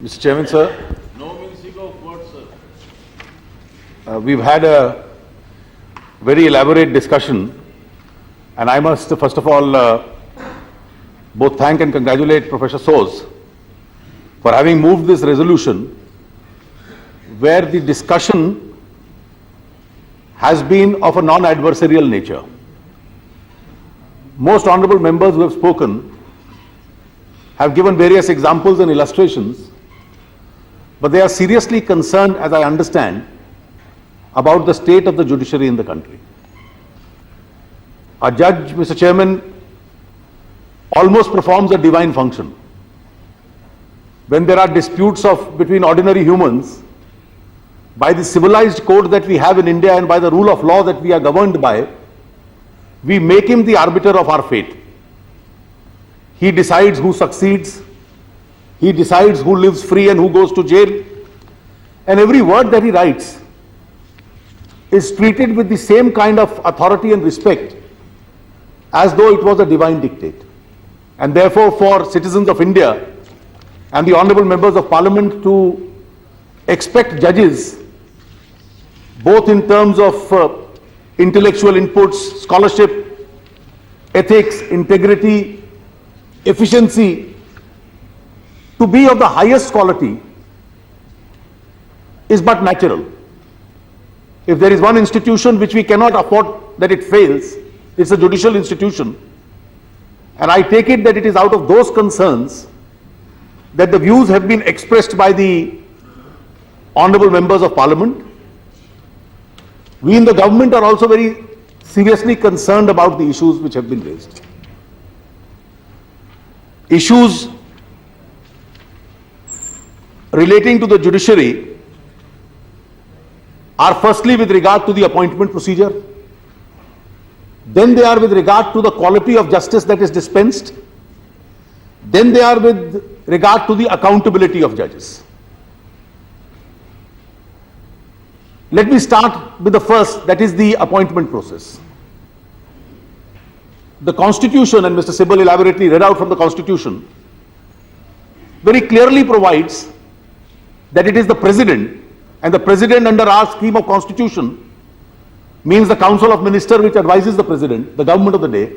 Mr. Chairman, sir. No mincing of words, sir. We've had a very elaborate discussion, and I must first of all both thank and congratulate Professor Soos for having moved this resolution where the discussion has been of a non-adversarial nature. Most honorable members who have spoken have given various examples and illustrations, but they are seriously concerned, as I understand, about the state of the judiciary in the country. A judge, Mr. Chairman, almost performs a divine function. When there are disputes between ordinary humans, by the civilized code that we have in India and by the rule of law that we are governed by, we make him the arbiter of our fate. He decides who succeeds, he decides who lives free and who goes to jail, and every word that he writes is treated with the same kind of authority and respect as though it was a divine dictate. And therefore, for citizens of India and the honorable members of parliament to expect judges, both in terms of intellectual inputs, scholarship, ethics, integrity, efficiency, to be of the highest quality is but natural. If there is one institution which we cannot afford that it fails, it's a judicial institution. And I take it that it is out of those concerns that the views have been expressed by the honorable members of parliament. We in the government are also very seriously concerned about the issues which have been raised. Issues relating to the judiciary are firstly with regard to the appointment procedure, then they are with regard to the quality of justice that is dispensed, then they are with regard to the accountability of judges. Let me start with the first, that is the appointment process. The Constitution, and Mr. Sibal elaborately read out from the Constitution, very clearly provides that it is the President, and the President under our scheme of Constitution means the Council of Ministers which advises the President, the government of the day,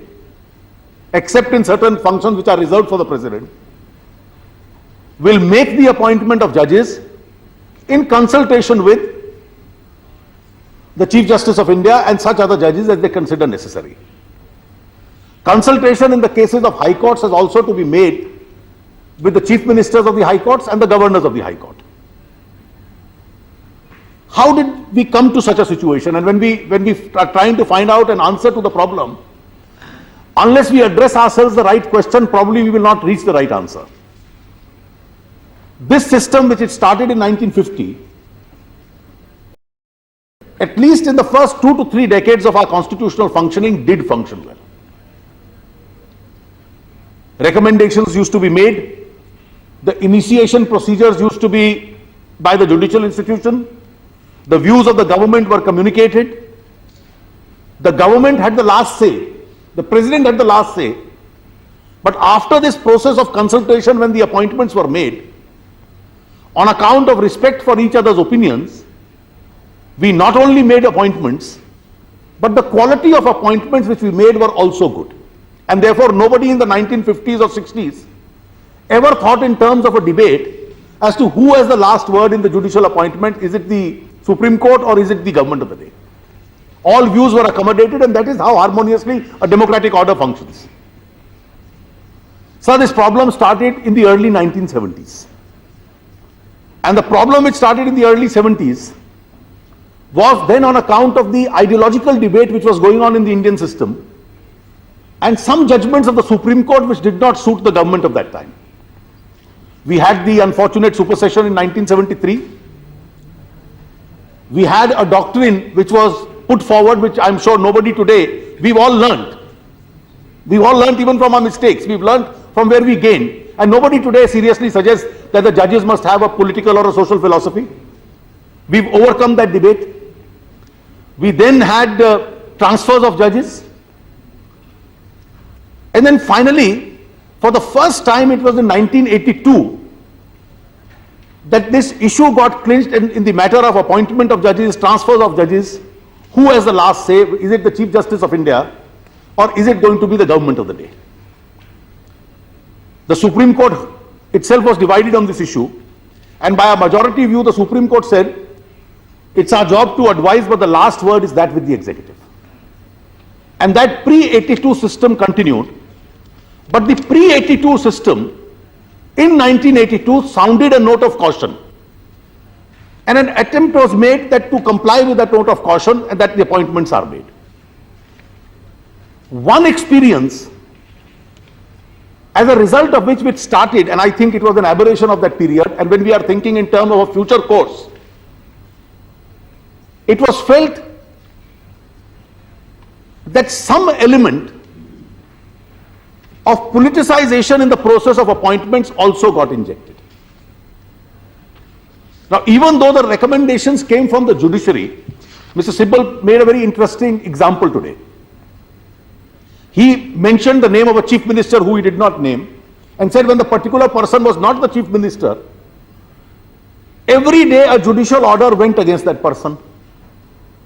except in certain functions which are reserved for the President, will make the appointment of judges in consultation with the Chief Justice of India and such other judges as they consider necessary. Consultation in the cases of High Courts has also to be made with the Chief Ministers of the High Courts and the Governors of the High Court. How did we come to such a situation? And when we are trying to find out an answer to the problem, unless we address ourselves the right question, probably we will not reach the right answer. This system, which it started in 1950, at least in the first 2 to 3 decades of our constitutional functioning, did function well. Recommendations used to be made, the initiation procedures used to be by the judicial institution, the views of the government were communicated, the government had the last say, the President had the last say, but after this process of consultation, when the appointments were made, on account of respect for each other's opinions, we not only made appointments, but the quality of appointments which we made were also good. And therefore, nobody in the 1950s or 60s ever thought in terms of a debate as to who has the last word in the judicial appointment. Is it the Supreme Court or is it the government of the day? All views were accommodated, and that is how harmoniously a democratic order functions. So this problem started in the early 1970s. And the problem which started in the early 70s was then on account of the ideological debate which was going on in the Indian system and some judgments of the Supreme Court which did not suit the government of that time. We had the unfortunate supersession in 1973. We had a doctrine which was put forward, which I'm sure nobody today, we've all learned. We've all learned even from our mistakes. We've learned from where we gained. And nobody today seriously suggests that the judges must have a political or a social philosophy. We've overcome that debate. We then had transfers of judges. And then finally, for the first time, it was in 1982, that this issue got clinched in the matter of appointment of judges, transfers of judges. Who has the last say? Is it the Chief Justice of India, or is it going to be the government of the day? The Supreme Court itself was divided on this issue, and by a majority view, the Supreme Court said, it's our job to advise, but the last word is that with the executive. And that pre-82 system continued, but the pre-82 system in 1982 sounded a note of caution. And an attempt was made that to comply with that note of caution and that the appointments are made. One experience, as a result of which it started, and I think it was an aberration of that period, and when we are thinking in terms of a future course, it was felt that some element of politicization in the process of appointments also got injected. Now, even though the recommendations came from the judiciary, Mr. Sibal made a very interesting example today. He mentioned the name of a chief minister who he did not name and said when the particular person was not the chief minister, every day a judicial order went against that person.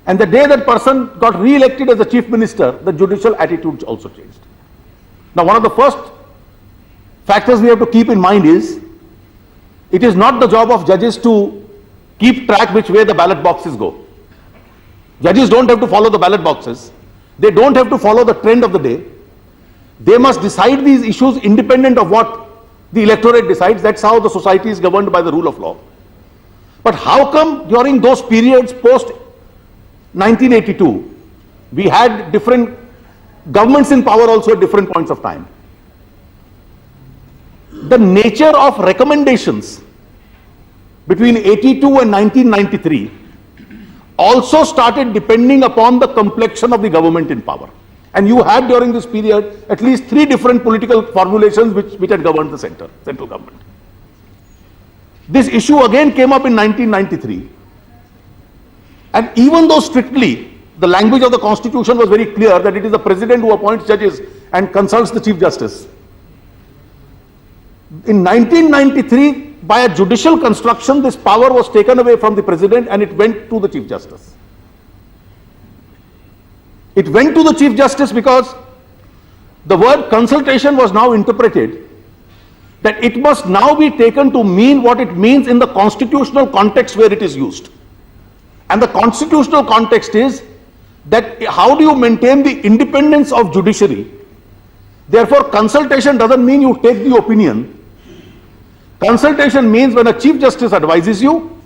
And the day that person got re-elected as the chief minister, the judicial attitude also changed. Now, one of the first factors we have to keep in mind is, it is not the job of judges to keep track which way the ballot boxes go. Judges don't have to follow the ballot boxes. They don't have to follow the trend of the day. They must decide these issues independent of what the electorate decides. That's how the society is governed, by the rule of law. But how come during those periods post 1982, we had different governments in power also at different points of time? The nature of recommendations between 82 and 1993 also started depending upon the complexion of the government in power. And you had during this period at least 3 different political formulations which had governed the central government. This issue again came up in 1993. And even though strictly the language of the constitution was very clear that it is the president who appoints judges and consults the chief justice, in 1993, by a judicial construction, this power was taken away from the president and it went to the chief justice. It went to the chief justice because the word consultation was now interpreted that it must now be taken to mean what it means in the constitutional context where it is used. And the constitutional context is that how do you maintain the independence of judiciary? Therefore, consultation doesn't mean you take the opinion. Consultation means when a chief justice advises you,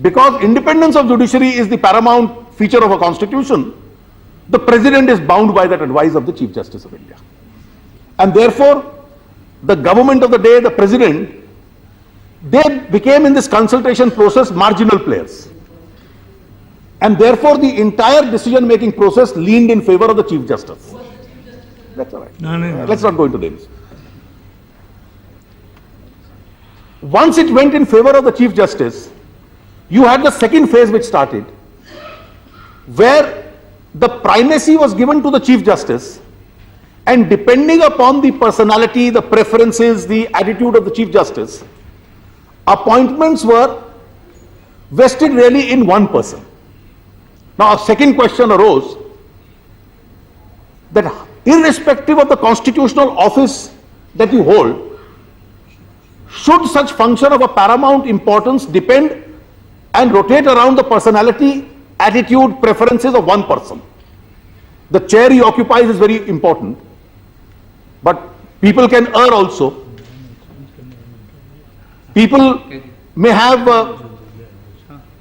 because independence of judiciary is the paramount feature of a constitution, the president is bound by that advice of the Chief Justice of India. And therefore, the government of the day, the president, they became in this consultation process marginal players. And therefore, the entire decision-making process leaned in favor of the Chief Justice. That's all right. No. Let's not go into names. Once it went in favor of the Chief Justice, you had the second phase which started, where the primacy was given to the Chief Justice, and depending upon the personality, the preferences, the attitude of the Chief Justice, appointments were vested really in one person. Now, a second question arose that irrespective of the constitutional office that you hold, should such function of a paramount importance depend and rotate around the personality, attitude, preferences of one person? The chair he occupies is very important, but people can err also. People may have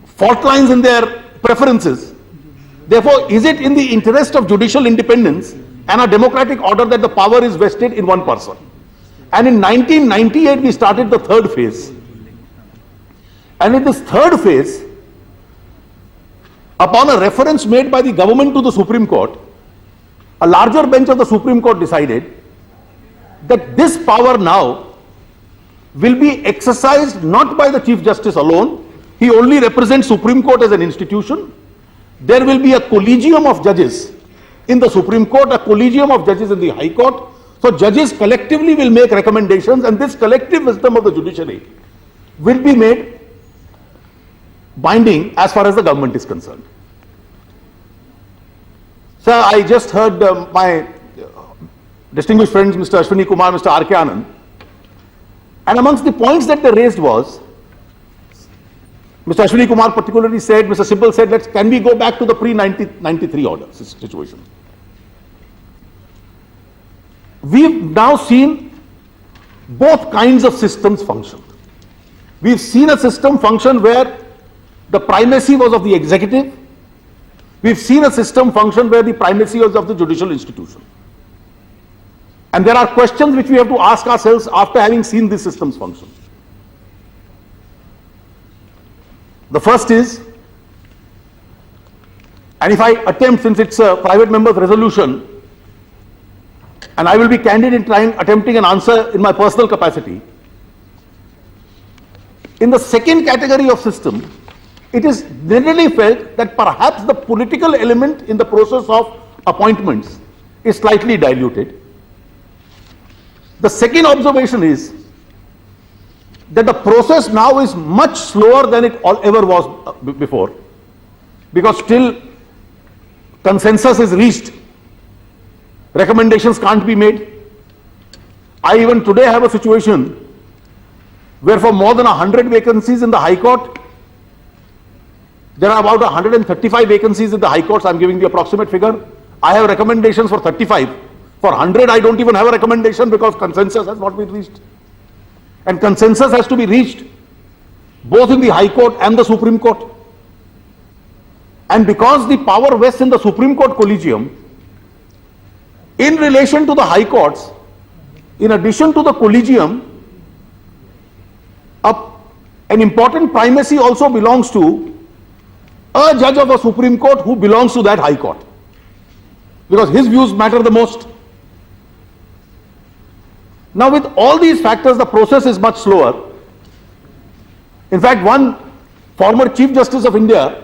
fault lines in their preferences. Therefore, is it in the interest of judicial independence and a democratic order that the power is vested in one person? And in 1998, we started the third phase. And in this third phase, upon a reference made by the government to the Supreme Court, a larger bench of the Supreme Court decided that this power now will be exercised not by the Chief Justice alone. He only represents Supreme Court as an institution. There will be a collegium of judges in the Supreme Court, a collegium of judges in the High Court. So judges collectively will make recommendations, and this collective wisdom of the judiciary will be made binding as far as the government is concerned. Sir, I just heard my distinguished friends, Mr. Ashwini Kumar, Mr. R.K. Anand, and amongst the points that they raised was, Mr. Ashwini Kumar particularly said, Mr. Sibal said, can we go back to the pre-93 order situation? We've now seen both kinds of systems function. We've seen a system function where the primacy was of the executive. We've seen a system function where the primacy was of the judicial institution. And there are questions which we have to ask ourselves after having seen these systems function. The first is, and if I attempt, since it's a private member's resolution, and I will be candid in attempting an answer in my personal capacity, in the second category of system, it is generally felt that perhaps the political element in the process of appointments is slightly diluted. The second observation is that the process now is much slower than it ever was before, because still consensus is reached, recommendations can't be made. I even today have a situation where for more than 100 vacancies in the High Court, there are about 135 vacancies in the High Courts. I'm giving the approximate figure. I have recommendations for 35. For 100, I don't even have a recommendation because consensus has not been reached. And consensus has to be reached both in the High Court and the Supreme Court. And because the power vests in the Supreme Court Collegium, in relation to the High Courts, in addition to the Collegium, an important primacy also belongs to a judge of a Supreme Court who belongs to that High Court, because his views matter the most. Now, with all these factors, the process is much slower. In fact, one former Chief Justice of India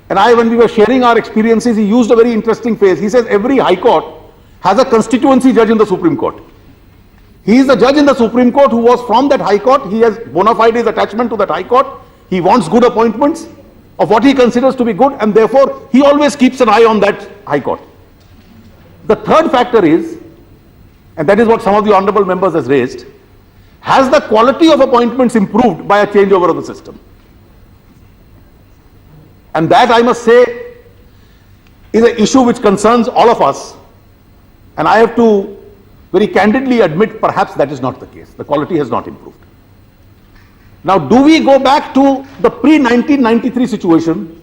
and I, when we were sharing our experiences, he used a very interesting phrase. He says every High Court has a constituency judge in the Supreme Court. He is the judge in the Supreme Court who was from that High Court. He has bona fide his attachment to that High Court. He wants good appointments of what he considers to be good, and therefore he always keeps an eye on that High Court. The third factor is, and that is what some of the honorable members has raised, has the quality of appointments improved by a changeover of the system? And that, I must say, is an issue which concerns all of us, and I have to very candidly admit perhaps that is not the case. The quality has not improved. Now, do we go back to the pre-1993 situation,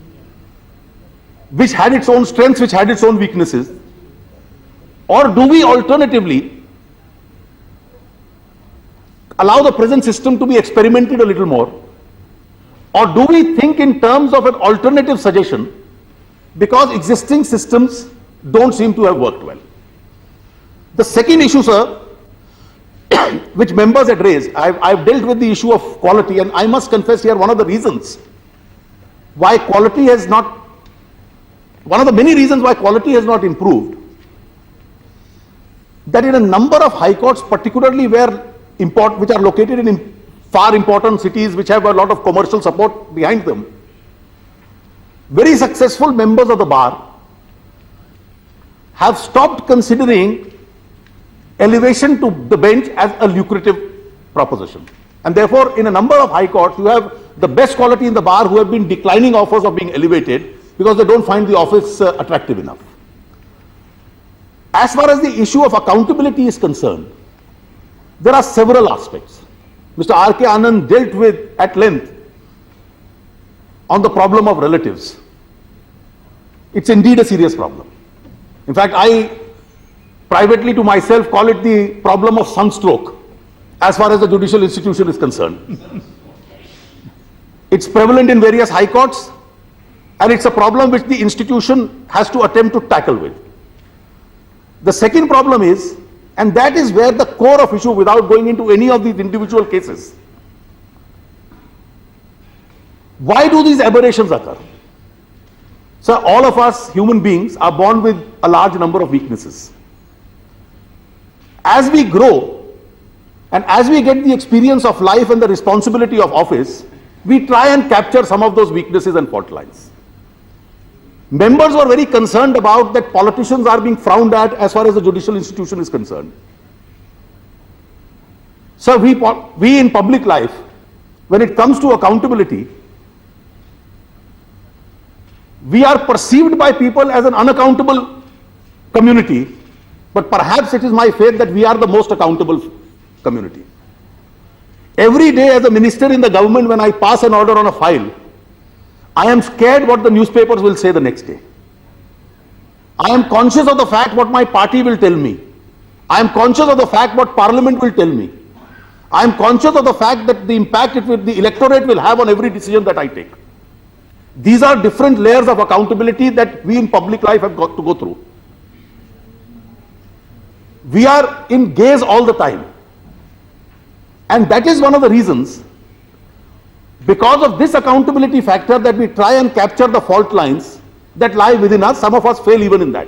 which had its own strengths, which had its own weaknesses, or do we alternatively allow the present system to be experimented a little more, or do we think in terms of an alternative suggestion, because existing systems don't seem to have worked well? The second issue, sir, which members had raised, I've dealt with the issue of quality, and I must confess here, one of the reasons why quality has not, one of the many reasons why quality has not improved, that in a number of high courts, particularly which are located in far important cities which have a lot of commercial support behind them, very successful members of the bar have stopped considering elevation to the bench as a lucrative proposition. And therefore, in a number of high courts, you have the best quality in the bar who have been declining offers of being elevated because they don't find the office attractive enough. As far as the issue of accountability is concerned, there are several aspects. Mr. R.K. Anand dealt with at length on the problem of relatives. It's indeed a serious problem. In fact, I privately to myself call it the problem of sunstroke as far as the judicial institution is concerned. It's prevalent in various high courts, and it's a problem which the institution has to attempt to tackle with. The second problem is, and that is where the core of issue, without going into any of these individual cases, why do these aberrations occur? So all of us human beings are born with a large number of weaknesses. As we grow, And as we get the experience of life and the responsibility of office, we try and capture some of those weaknesses and fault lines. Members were very concerned about that politicians are being frowned at as far as the judicial institution is concerned. So we in public life, when it comes to accountability, we are perceived by people as an unaccountable community, but perhaps it is my faith that we are the most accountable community. Every day as a minister in the government, when I pass an order on a file, I am scared what the newspapers will say the next day. I am conscious of the fact what my party will tell me. I am conscious of the fact what parliament will tell me. I am conscious of the fact that the impact the electorate will have on every decision that I take. These are different layers of accountability that we in public life have got to go through. We are in gaze all the time. And that is one of the reasons, because of this accountability factor, that we try and capture the fault lines that lie within us. Some of us fail even in that.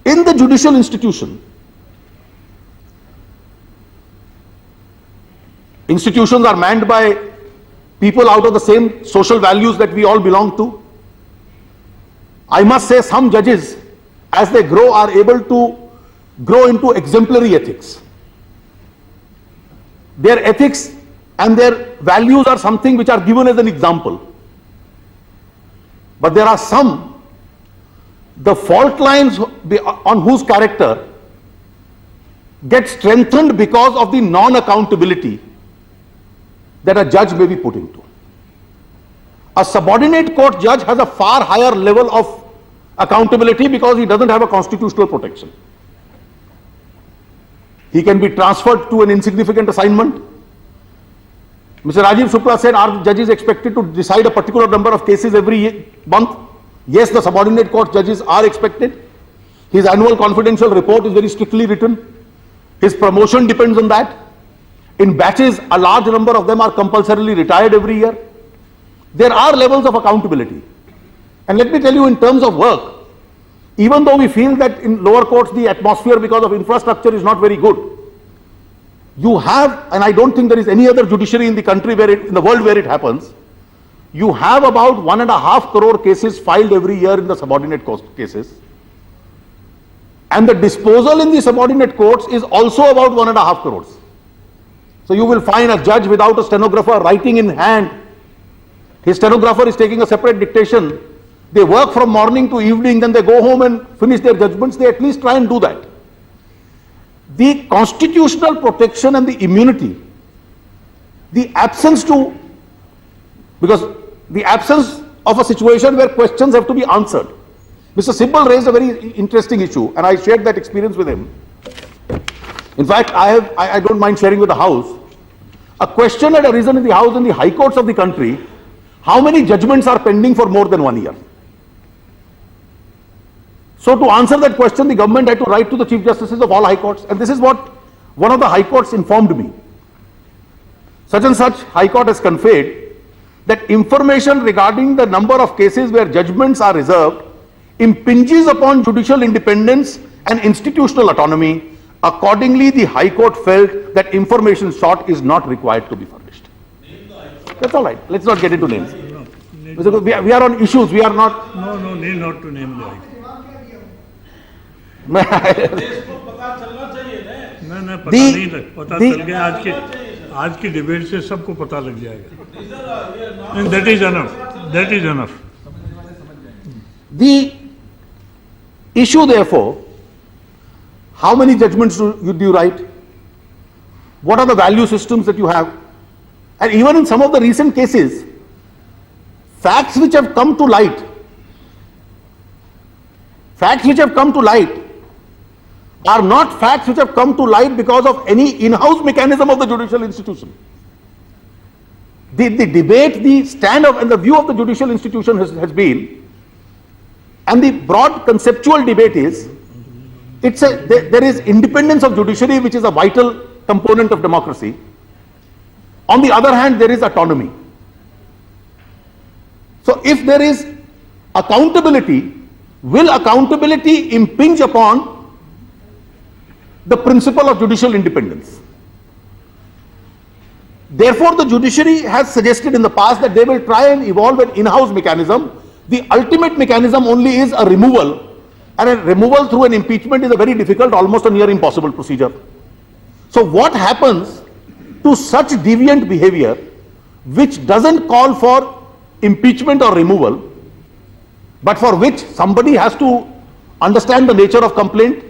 In the judicial institution, institutions are manned by people out of the same social values that we all belong to. I must say some judges, as they grow, are able to grow into exemplary ethics. Their ethics and their values are something which are given as an example. But there are some, the fault lines on whose character get strengthened because of the non-accountability that a judge may be put into. A subordinate court judge has a far higher level of accountability because he doesn't have a constitutional protection. He can be transferred to an insignificant assignment. Mr. Rajiv Shukla said, are judges expected to decide a particular number of cases every month? Yes, the subordinate court judges are expected. His annual confidential report is very strictly written. His promotion depends on that. In batches, a large number of them are compulsorily retired every year. There are levels of accountability. And let me tell you, in terms of work, even though we feel that in lower courts the atmosphere because of infrastructure is not very good, you have, and I don't think there is any other judiciary in the country in the world where it happens, you have about 1.5 crore cases filed every year in the subordinate court cases. And the disposal in the subordinate courts is also about 1.5 crores. So you will find a judge without a stenographer writing in hand. His stenographer is taking a separate dictation. They work from morning to evening, then they go home and finish their judgments. They at least try and do that. The constitutional protection and the immunity, the absence of a situation where questions have to be answered. Mr. Sibbal raised a very interesting issue, and I shared that experience with him. In fact, I don't mind sharing with the House. A question had arisen in the House in the high courts of the country: how many judgments are pending for more than 1 year? So to answer that question, the government had to write to the Chief Justices of all high courts, and this is what one of the high courts informed me. Such and such high court has conveyed that information regarding the number of cases where judgments are reserved impinges upon judicial independence and institutional autonomy. Accordingly, the High Court felt that information sought is not required to be furnished. That's all right. Let's not get into names. No, we are on issues. We are not. No, need not to name the High Court. देश को पता चलना चाहिए ना। नहीं पता नहीं लग, पता चल गया आज की डिबेट से सबको पता लग जाएगा। And that is enough. That is enough. The issue, therefore, how many judgments do you write? What are the value systems that you have? And even in some of the recent cases, facts which have come to light are not facts which have come to light because of any in-house mechanism of the judicial institution. The debate, the stand of and the view of the judicial institution has been, and the broad conceptual debate is, there is independence of judiciary, which is a vital component of democracy. On the other hand, there is autonomy. So if there is accountability, will accountability impinge upon the principle of judicial independence. Therefore, the judiciary has suggested in the past that they will try and evolve an in-house mechanism. The ultimate mechanism only is a removal, and a removal through an impeachment is a very difficult, almost a near impossible procedure. So what happens to such deviant behavior which doesn't call for impeachment or removal, but for which somebody has to understand the nature of complaint,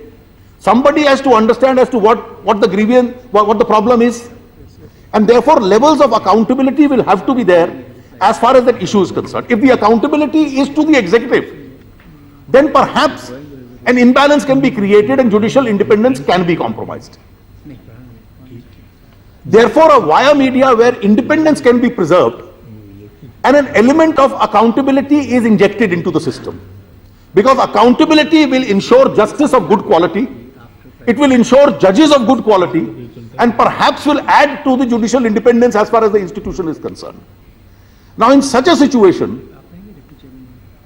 somebody has to understand as to what the grievance, what the problem is, and therefore levels of accountability will have to be there as far as that issue is concerned. If the accountability is to the executive, then perhaps an imbalance can be created and judicial independence can be compromised. Therefore, a via media where independence can be preserved and an element of accountability is injected into the system. Because accountability will ensure justice of good quality, it will ensure judges of good quality, and perhaps will add to the judicial independence as far as the institution is concerned. Now, in such a situation,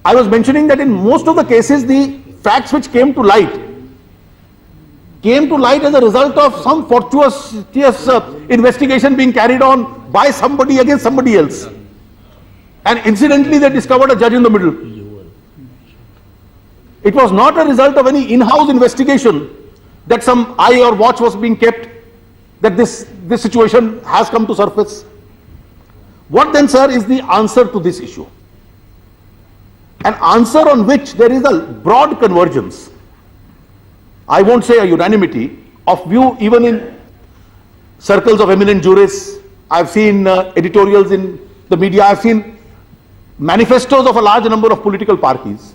I was mentioning that in most of the cases, the facts which came to light as a result of some fortuitous investigation being carried on by somebody against somebody else. And incidentally, they discovered a judge in the middle. It was not a result of any in-house investigation that some eye or watch was being kept, that this situation has come to surface. What then, sir, is the answer to this issue? An answer on which there is a broad convergence, I won't say a unanimity, of view even in circles of eminent jurists. I've seen editorials in the media, I've seen manifestos of a large number of political parties,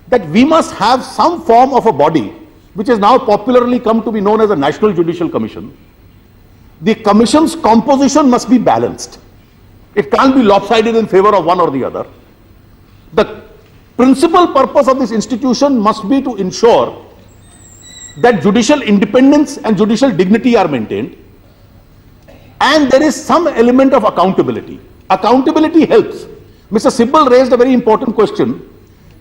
that we must have some form of a body which has now popularly come to be known as a National Judicial Commission. The commission's composition must be balanced. It can't be lopsided in favor of one or the other. The principal purpose of this institution must be to ensure that judicial independence and judicial dignity are maintained, and there is some element of accountability. Accountability helps. Mr. Sibal raised a very important question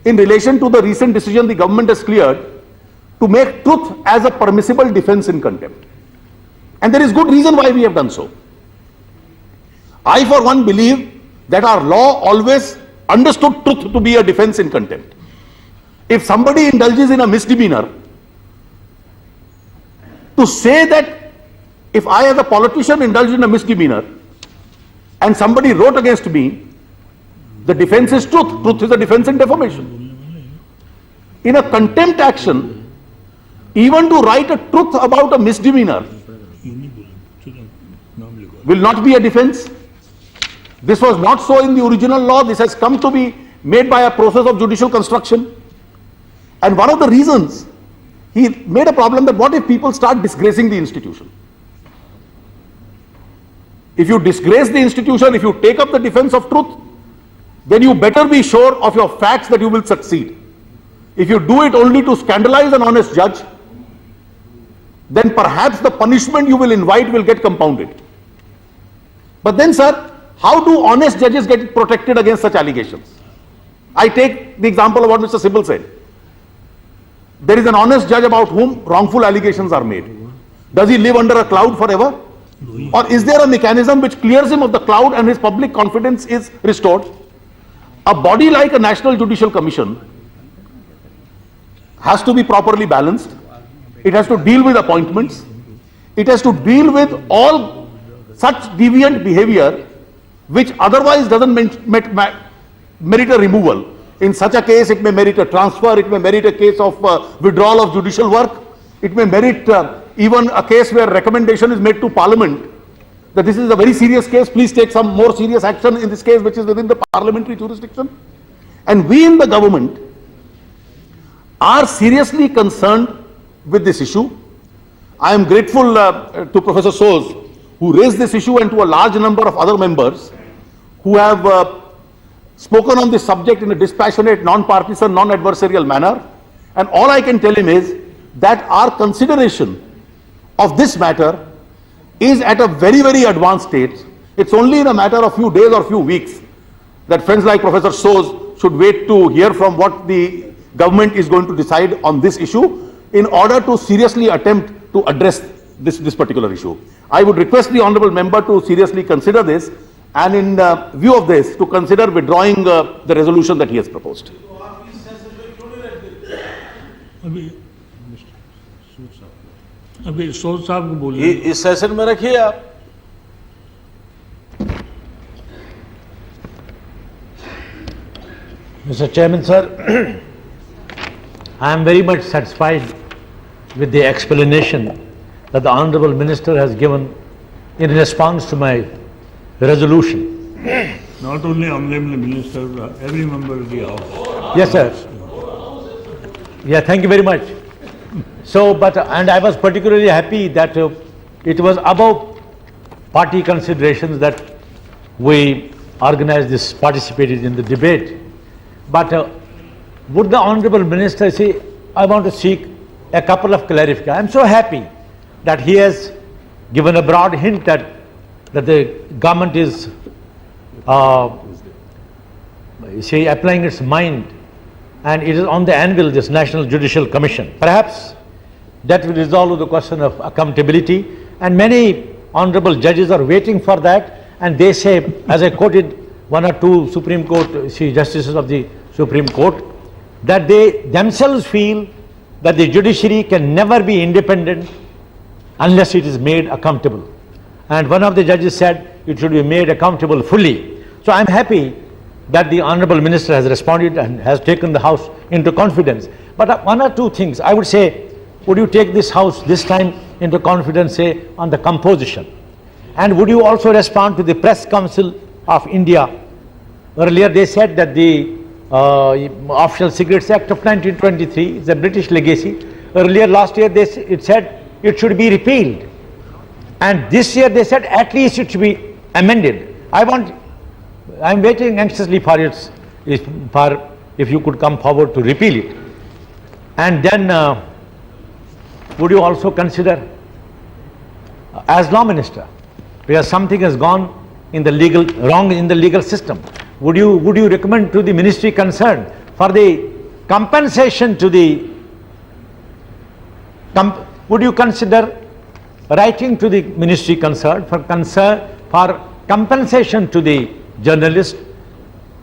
in relation to the recent decision the government has cleared to make truth as a permissible defense in contempt. And there is good reason why we have done so. I, for one, believe that our law always understood truth to be a defense in contempt. If somebody indulges in a misdemeanor, to say that if I as a politician indulge in a misdemeanor and somebody wrote against me, the defense is truth. Truth is a defense in defamation. In a contempt action, even to write a truth about a misdemeanor will not be a defense. This was not so in the original law. This has come to be made by a process of judicial construction. And one of the reasons, he made a problem that what if people start disgracing the institution? If you disgrace the institution, if you take up the defense of truth, then you better be sure of your facts that you will succeed. If you do it only to scandalize an honest judge, then perhaps the punishment you will invite will get compounded. But then, sir, how do honest judges get protected against such allegations? I take the example of what Mr. Sibal said. There is an honest judge about whom wrongful allegations are made. Does he live under a cloud forever? Or is there a mechanism which clears him of the cloud and his public confidence is restored? A body like a National Judicial Commission has to be properly balanced. It has to deal with appointments. It has to deal with all such deviant behavior which otherwise doesn't merit a removal. In such a case, it may merit a transfer, it may merit a case of withdrawal of judicial work, it may merit even a case where recommendation is made to Parliament that this is a very serious case, please take some more serious action in this case which is within the parliamentary jurisdiction. And we in the government are seriously concerned with this issue. I am grateful to Professor Soos, who raised this issue, and to a large number of other members who have spoken on this subject in a dispassionate, non-partisan, non-adversarial manner. And all I can tell him is that our consideration of this matter is at a very, very advanced stage. It's only in a matter of few days or few weeks that friends like Professor Soos should wait to hear from what the government is going to decide on this issue. in order to seriously attempt to address this particular issue. I would request the honorable member to seriously consider this, and in view of this, to consider withdrawing the resolution that he has proposed. अभी सोच साहब को बोलिए इस session में रखिए आप। Mr. Chairman, sir, I am very much satisfied with the explanation that the Honorable Minister has given in response to my resolution. not only honorable minister, every member of the house. Yes, sir. Yeah, thank you very much. So, and I was particularly happy that it was above party considerations that we organized this, participated in the debate. But would the Honorable Minister say, I want to seek a couple of clarifications. I am so happy that he has given a broad hint that the government is applying its mind, and it is on the anvil, this National Judicial Commission. Perhaps that will resolve the question of accountability, and many honorable judges are waiting for that, and they say, as I quoted one or two Supreme Court justices of the Supreme Court, that they themselves feel that the judiciary can never be independent unless it is made accountable. And one of the judges said it should be made accountable fully. So I am happy that the Honorable Minister has responded and has taken the House into confidence. But one or two things, I would say, would you take this House this time into confidence, say, on the composition? And would you also respond to the Press Council of India? Earlier they said that the Official Secrets Act of 1923 is a British legacy. Earlier last year it said it should be repealed. And this year they said at least it should be amended. I am waiting anxiously for if you could come forward to repeal it. And then would you also consider, as law minister, where something has gone wrong in the legal system, would you recommend to the ministry concerned for the compensation to the would you consider writing to the ministry concerned for compensation to the journalist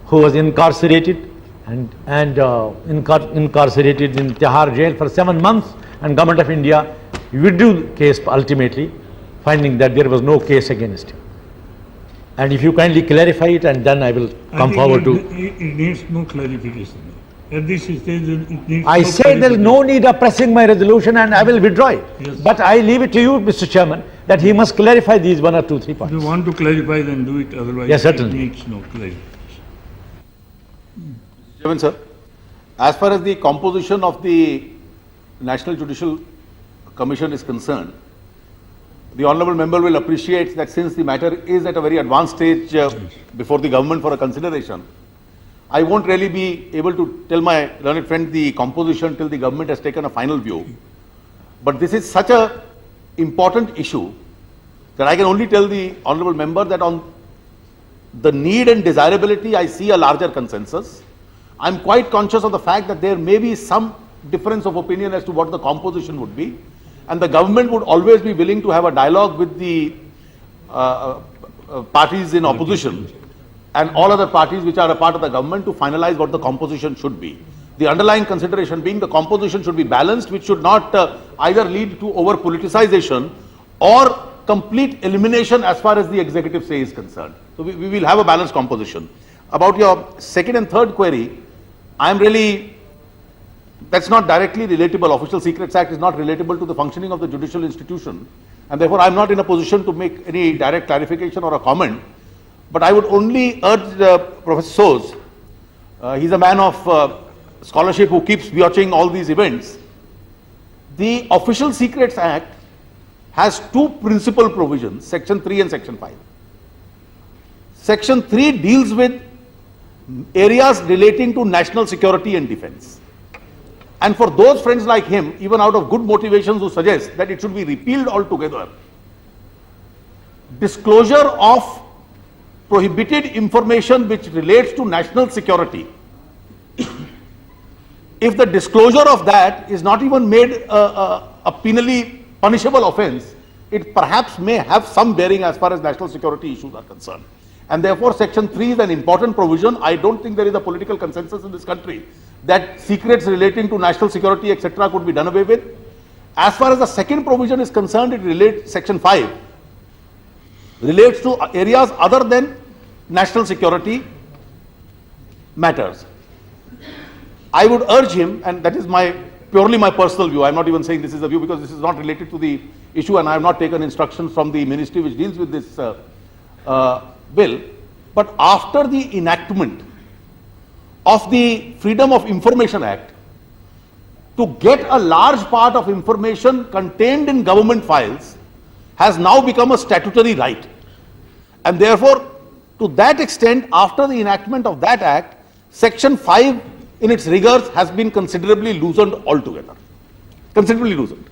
who was incarcerated and incarcerated in Tihar jail for 7 months, and Government of India withdrew the case ultimately, finding that there was no case against him. And if you kindly clarify it, and then I will come forward to. It needs no clarification. At this stage, it needs. I say there is no need of pressing my resolution, and I will withdraw it. Yes. But I leave it to you, Mr. Chairman, that he must clarify these 1 or 2, 3 If points. you want to clarify, then do it. Otherwise, Yes, certainly. it needs no clarification. Chairman, sir, as far as the composition of the National Judicial Commission is concerned, the honourable member will appreciate that since the matter is at a very advanced stage before the government for a consideration, I won't really be able to tell my learned friend the composition till the government has taken a final view. But this is such a important issue that I can only tell the honourable member that on the need and desirability I see a larger consensus. I am quite conscious of the fact that there may be some difference of opinion as to what the composition would be, and the government would always be willing to have a dialogue with the parties in opposition and all other parties which are a part of the government to finalize what the composition should be. The underlying consideration being the composition should be balanced, which should not either lead to over politicization or complete elimination as far as the executive say is concerned. So we will have a balanced composition. About your second and third query, I am really, that's not directly relatable. Official Secrets Act is not relatable to the functioning of the judicial institution, and therefore I am not in a position to make any direct clarification or a comment. But I would only urge Professor Soz, he's a man of scholarship who keeps watching all these events. The Official Secrets Act has 2 principal provisions, Section 3 and Section 5. Section 3 deals with areas relating to national security and defense. And for those friends like him, even out of good motivations, who suggest that it should be repealed altogether, disclosure of prohibited information which relates to national security if the disclosure of that is not even made a penally punishable offense, it perhaps may have some bearing as far as national security issues are concerned. And therefore, Section 3 is an important provision. I don't think there is a political consensus in this country that secrets relating to national security, etc., could be done away with. As far as the second provision is concerned, it relates, Section 5, relates to areas other than national security matters. I would urge him, and that is purely my personal view, I'm not even saying this is a view because this is not related to the issue and I have not taken instructions from the ministry which deals with this bill, but after the enactment of the Freedom of Information Act, to get a large part of information contained in government files has now become a statutory right. And therefore, to that extent, after the enactment of that act, Section 5 in its rigors has been considerably loosened altogether. Considerably loosened.